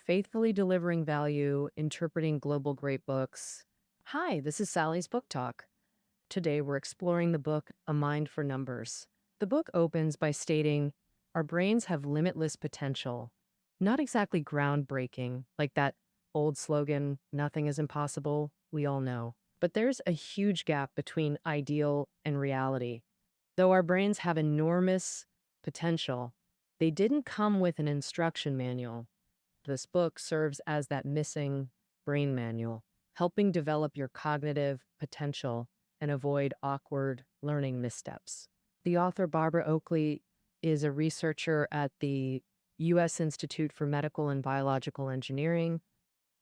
faithfully delivering value, interpreting global great books. Hi, this is Sally's Book Talk. Today we're exploring the book A Mind for Numbers. The book opens by stating, our brains have limitless potential. Not exactly groundbreaking, like that old slogan, nothing is impossible, we all know. But there's a huge gap between ideal and reality. Though our brains have enormous potential, they didn't come with an instruction manual. This book serves as that missing brain manual, helping develop your cognitive potential and avoid awkward learning missteps. The author, Barbara Oakley, is a researcher at the U.S. Institute for Medical and Biological Engineering,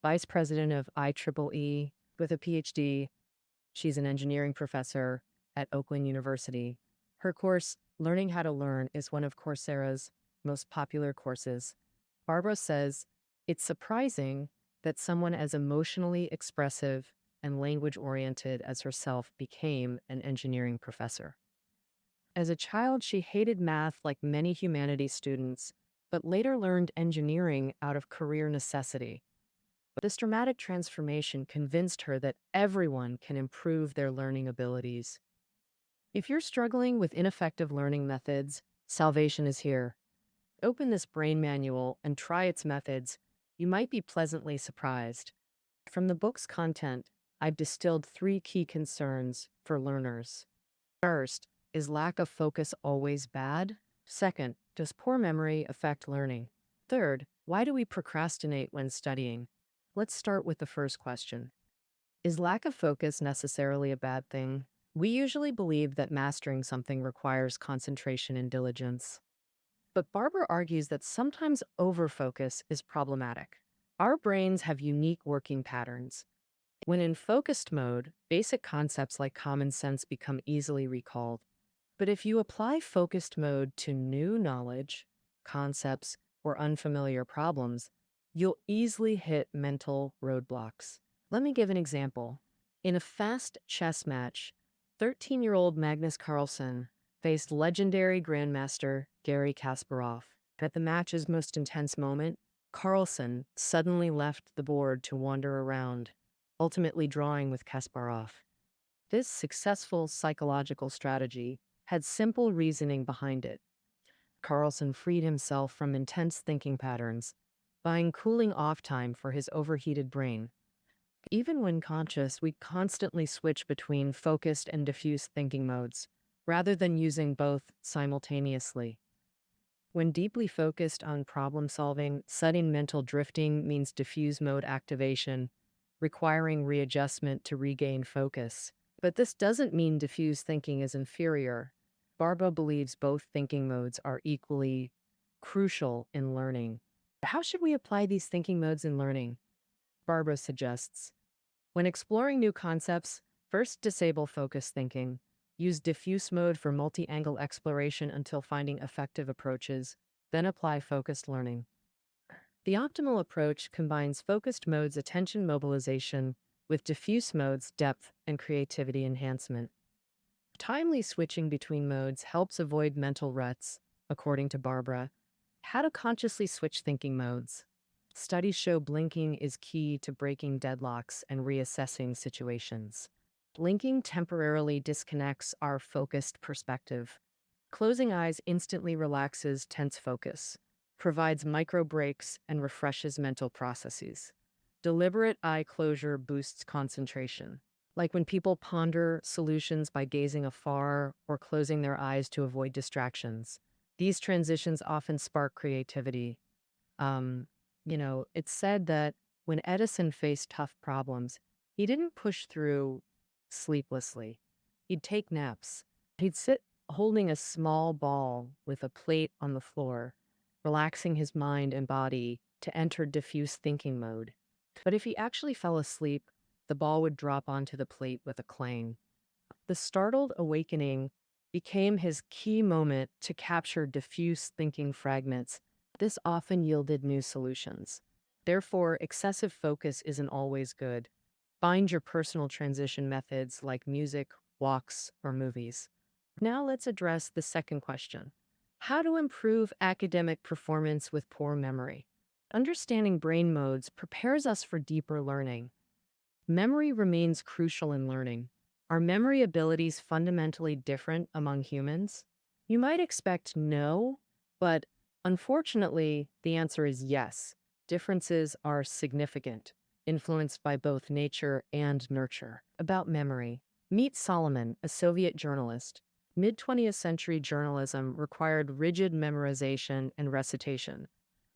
vice president of IEEE with a PhD. She's an engineering professor at Oakland University. Her course, Learning How to Learn, is one of Coursera's most popular courses. Barbara says, it's surprising that someone as emotionally expressive and language-oriented as herself became an engineering professor. As a child, she hated math like many humanities students, but later learned engineering out of career necessity. This dramatic transformation convinced her that everyone can improve their learning abilities. If you're struggling with ineffective learning methods, salvation is here. Open this brain manual and try its methods. You might be pleasantly surprised. From the book's content, I've distilled 3 key concerns for learners. First, is lack of focus always bad? Second, does poor memory affect learning? Third, why do we procrastinate when studying? Let's start with the first question. Is lack of focus necessarily a bad thing? We usually believe that mastering something requires concentration and diligence. But Barbara argues that sometimes overfocus is problematic. Our brains have unique working patterns. When in focused mode, basic concepts like common sense become easily recalled. But if you apply focused mode to new knowledge, concepts, or unfamiliar problems, you'll easily hit mental roadblocks. Let me give an example. In a fast chess match, 13-year-old Magnus Carlsen faced legendary grandmaster Garry Kasparov. At the match's most intense moment, Carlsen suddenly left the board to wander around, ultimately drawing with Kasparov. This successful psychological strategy had simple reasoning behind it. Carlsen freed himself from intense thinking patterns, buying cooling off time for his overheated brain. Even when conscious, we constantly switch between focused and diffuse thinking modes, rather than using both simultaneously. When deeply focused on problem solving, sudden mental drifting means diffuse mode activation, requiring readjustment to regain focus. But this doesn't mean diffuse thinking is inferior. Barbara believes both thinking modes are equally crucial in learning. How should we apply these thinking modes in learning? Barbara suggests, when exploring new concepts, first disable focused thinking. Use diffuse mode for multi-angle exploration until finding effective approaches, then apply focused learning. The optimal approach combines focused mode's attention mobilization with diffuse mode's depth and creativity enhancement. Timely switching between modes helps avoid mental ruts, according to Barbara. How to consciously switch thinking modes. Studies show blinking is key to breaking deadlocks and reassessing situations. Blinking temporarily disconnects our focused perspective. Closing eyes instantly relaxes tense focus, provides micro breaks, and refreshes mental processes. Deliberate eye closure boosts concentration, like when people ponder solutions by gazing afar or closing their eyes to avoid distractions. These transitions often spark creativity. It's said that when Edison faced tough problems, he didn't push through sleeplessly. He'd take naps. He'd sit holding a small ball with a plate on the floor, relaxing his mind and body to enter diffuse thinking mode. But if he actually fell asleep, the ball would drop onto the plate with a clang. The startled awakening became his key moment to capture diffuse thinking fragments. This often yielded new solutions. Therefore, excessive focus isn't always good. Find your personal transition methods like music, walks, or movies. Now let's address the second question. How to improve academic performance with poor memory? Understanding brain modes prepares us for deeper learning. Memory remains crucial in learning. Are memory abilities fundamentally different among humans? You might expect no, but unfortunately, the answer is yes. Differences are significant, influenced by both nature and nurture. About memory, meet Solomon, a Soviet journalist. Mid 20th century journalism required rigid memorization and recitation,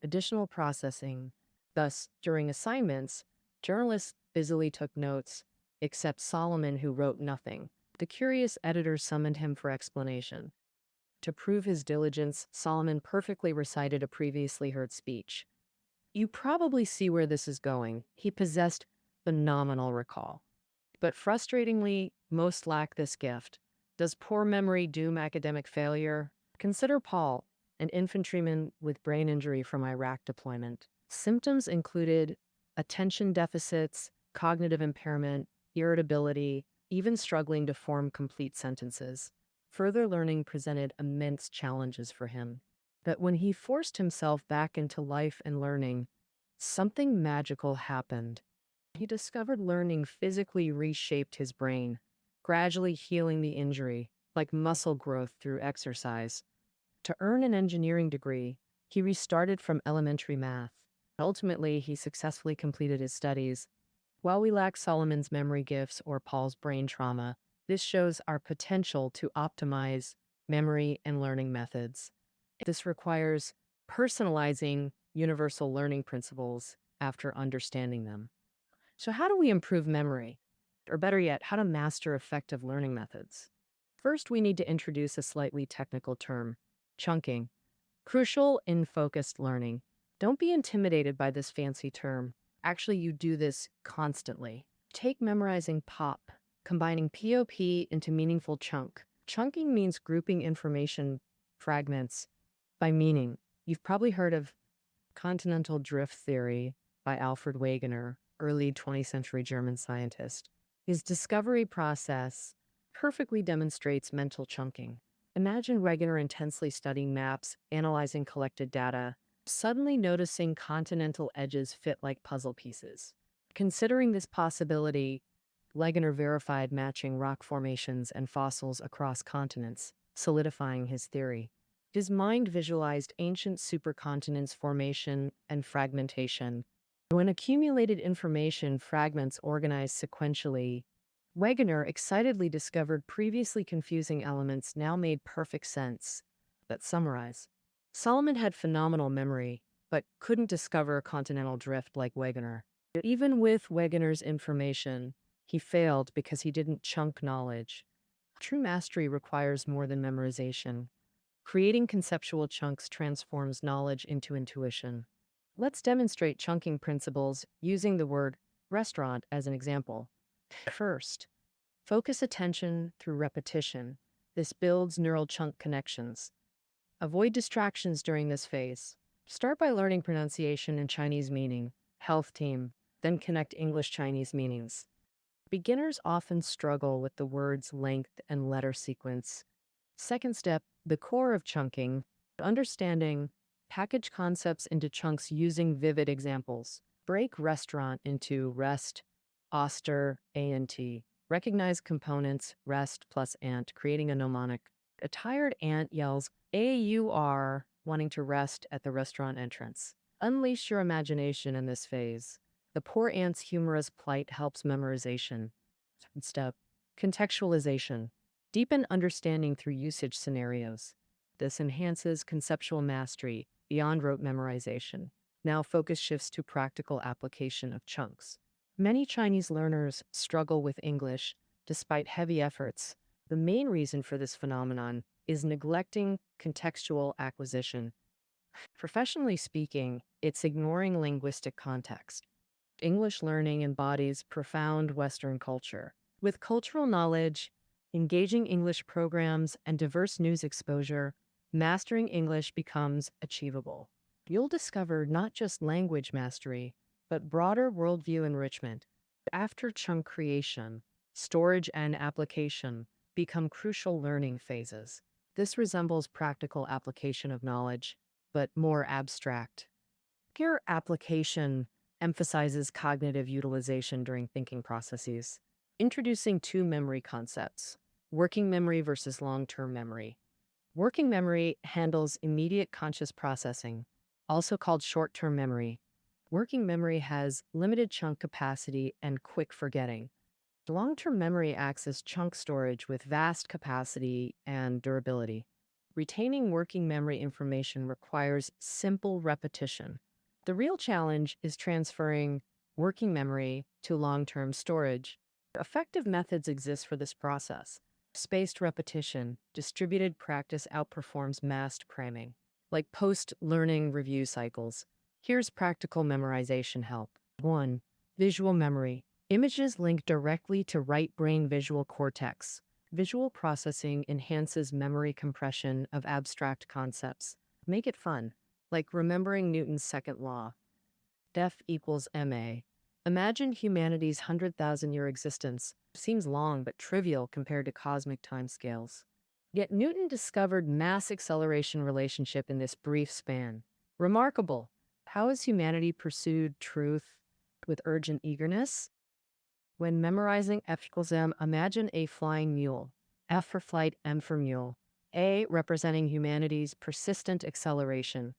additional processing. Thus, during assignments, journalists busily took notes, except Solomon, who wrote nothing. The curious editor summoned him for explanation. To prove his diligence, Solomon perfectly recited a previously heard speech. You probably see where this is going. He possessed phenomenal recall. But frustratingly, most lack this gift. Does poor memory doom academic failure? Consider Paul, an infantryman with brain injury from Iraq deployment. Symptoms included attention deficits, cognitive impairment, irritability, even struggling to form complete sentences. Further learning presented immense challenges for him. But when he forced himself back into life and learning, something magical happened. He discovered learning physically reshaped his brain, gradually healing the injury, like muscle growth through exercise. To earn an engineering degree, he restarted from elementary math. Ultimately, he successfully completed his studies. While we lack Solomon's memory gifts or Paul's brain trauma, this shows our potential to optimize memory and learning methods. This requires personalizing universal learning principles after understanding them. So, how do we improve memory? Or better yet, how to master effective learning methods? First, we need to introduce a slightly technical term: chunking. Crucial in focused learning. Don't be intimidated by this fancy term. Actually, you do this constantly. Take memorizing POP, combining POP into meaningful chunk. Chunking means grouping information fragments by meaning. You've probably heard of continental drift theory by Alfred Wegener, early 20th century German scientist. His discovery process perfectly demonstrates mental chunking. Imagine Wegener intensely studying maps, analyzing collected data, suddenly noticing continental edges fit like puzzle pieces. Considering this possibility, Wegener verified matching rock formations and fossils across continents, solidifying his theory. His mind visualized ancient supercontinents formation and fragmentation. When accumulated information fragments organized sequentially, Wegener excitedly discovered previously confusing elements now made perfect sense. Let's summarize. Solomon had phenomenal memory, but couldn't discover continental drift like Wegener. Even with Wegener's information, he failed because he didn't chunk knowledge. True mastery requires more than memorization. Creating conceptual chunks transforms knowledge into intuition. Let's demonstrate chunking principles using the word restaurant as an example. First, focus attention through repetition. This builds neural chunk connections. Avoid distractions during this phase. Start by learning pronunciation and Chinese meaning, health team, then connect English-Chinese meanings. Beginners often struggle with the word's length and letter sequence. Second step, the core of chunking, understanding. Package concepts into chunks using vivid examples. Break restaurant into rest, auster, ant. Recognize components, rest plus ant, creating a mnemonic. A tired ant yells, AUR, wanting to rest at the restaurant entrance. Unleash your imagination in this phase. The poor ant's humorous plight helps memorization. Second step, contextualization. Deepen understanding through usage scenarios. This enhances conceptual mastery beyond rote memorization. Now focus shifts to practical application of chunks. Many Chinese learners struggle with English despite heavy efforts. The main reason for this phenomenon is neglecting contextual acquisition. Professionally speaking, it's ignoring linguistic context. English learning embodies profound Western culture. With cultural knowledge, engaging English programs, and diverse news exposure, mastering English becomes achievable. You'll discover not just language mastery, but broader worldview enrichment. After chunk creation, storage and application become crucial learning phases. This resembles practical application of knowledge, but more abstract. Here, application emphasizes cognitive utilization during thinking processes, introducing two memory concepts: working memory versus long term memory. Working memory handles immediate conscious processing, also called short term memory. Working memory has limited chunk capacity and quick forgetting. Long term memory acts as chunk storage with vast capacity and durability. Retaining working memory information requires simple repetition. The real challenge is transferring working memory to long term storage. Effective methods exist for this process. Spaced repetition, distributed practice outperforms massed cramming, like post learning review cycles. Here's practical memorization help. 1. Visual memory. Images link directly to right brain visual cortex. Visual processing enhances memory compression of abstract concepts. Make it fun, like remembering Newton's second law. Def equals MA. Imagine humanity's 100,000-year existence. Seems long but trivial compared to cosmic timescales. Yet Newton discovered mass acceleration relationship in this brief span. Remarkable. How has humanity pursued truth with urgent eagerness? When memorizing F equals M, imagine a flying mule. F for flight, M for mule. A representing humanity's persistent acceleration.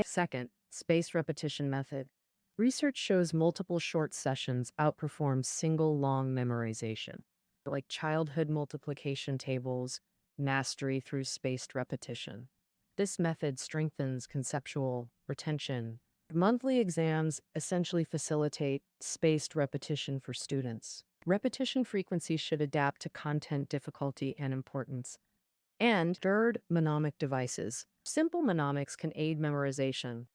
Second, spaced repetition method. Research shows multiple short sessions outperform single long memorization, like childhood multiplication tables, mastery through spaced repetition. This method strengthens conceptual retention. Monthly exams essentially facilitate spaced repetition for students. Repetition frequency should adapt to content difficulty and importance. And third, mnemonic devices. Simple mnemonics can aid memorization.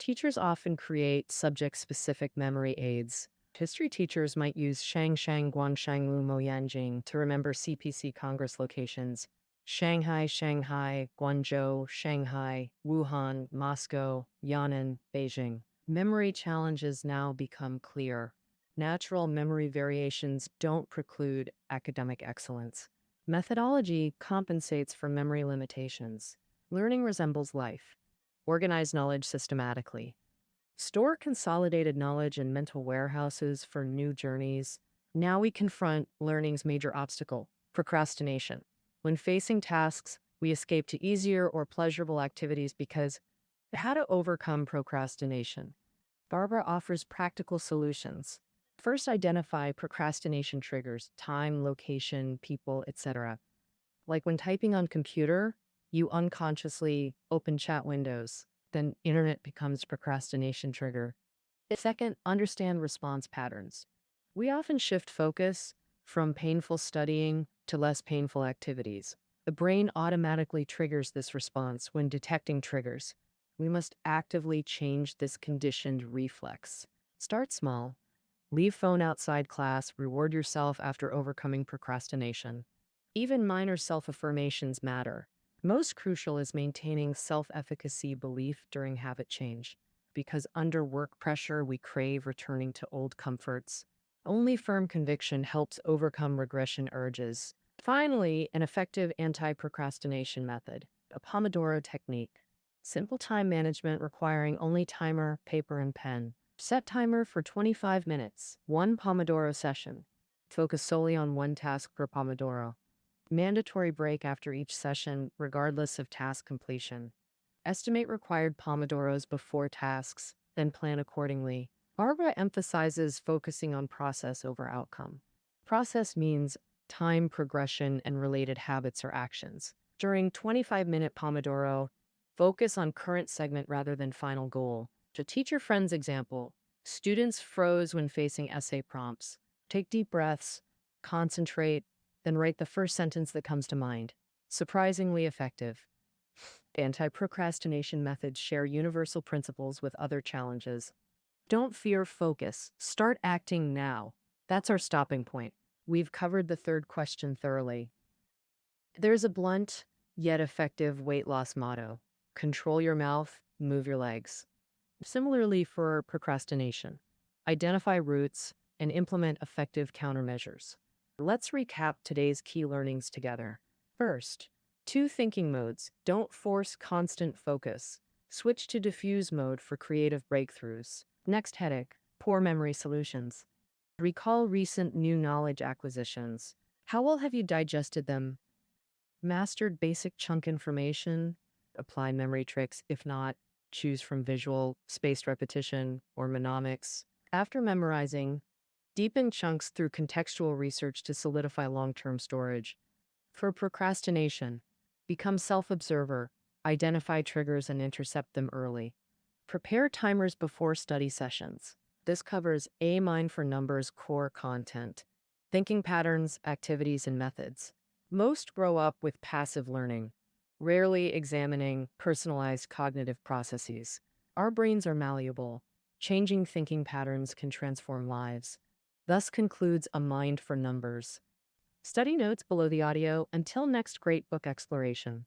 Teachers often create subject-specific memory aids. History teachers might use Shang Shang Guanshang Wu Mo Yanjing to remember CPC Congress locations. Shanghai, Shanghai, Guangzhou, Shanghai, Wuhan, Moscow, Yan'an, Beijing. Memory challenges now become clear. Natural memory variations don't preclude academic excellence. Methodology compensates for memory limitations. Learning resembles life. Organize knowledge systematically. Store consolidated knowledge in mental warehouses for new journeys. Now we confront learning's major obstacle: procrastination. When facing tasks, we escape to easier or pleasurable activities because how to overcome procrastination. Barbara offers practical solutions. First, identify procrastination triggers: time, location, people, etc. Like when typing on computer, you unconsciously open chat windows, then internet becomes procrastination trigger. Second, understand response patterns. We often shift focus from painful studying to less painful activities. The brain automatically triggers this response when detecting triggers. We must actively change this conditioned reflex. Start small. Leave phone outside class. Reward yourself after overcoming procrastination. Even minor self-affirmations matter. Most crucial is maintaining self-efficacy belief during habit change. Because under work pressure, we crave returning to old comforts. Only firm conviction helps overcome regression urges. Finally, an effective anti-procrastination method, a Pomodoro technique. Simple time management requiring only timer, paper, and pen. Set timer for 25 minutes, one Pomodoro session. Focus solely on one task per Pomodoro. Mandatory break after each session, regardless of task completion. Estimate required Pomodoros before tasks, then plan accordingly. Barbara emphasizes focusing on process over outcome. Process means time, progression, and related habits or actions. During 25-minute Pomodoro, focus on current segment rather than final goal. To teach your friend's example, students froze when facing essay prompts. Take deep breaths, concentrate, then write the first sentence that comes to mind. Surprisingly effective. Anti-procrastination methods share universal principles with other challenges. Don't fear focus. Start acting now. That's our stopping point. We've covered the third question thoroughly. There's a blunt yet effective weight loss motto: control your mouth, move your legs. Similarly for procrastination, identify roots and implement effective countermeasures. Let's recap today's key learnings together. First, two thinking modes. Don't force constant focus. Switch to diffuse mode for creative breakthroughs. Next headache, poor memory solutions. Recall recent new knowledge acquisitions. How well have you digested them? Mastered basic chunk information? Apply memory tricks. If not, choose from visual, spaced repetition, or mnemonics. After memorizing, deepen chunks through contextual research to solidify long-term storage. For procrastination, become self-observer, identify triggers and intercept them early. Prepare timers before study sessions. This covers A Mind for Numbers core content, thinking patterns, activities, and methods. Most grow up with passive learning, rarely examining personalized cognitive processes. Our brains are malleable. Changing thinking patterns can transform lives. Thus concludes A Mind for Numbers. Study notes below the audio. Until next great book exploration.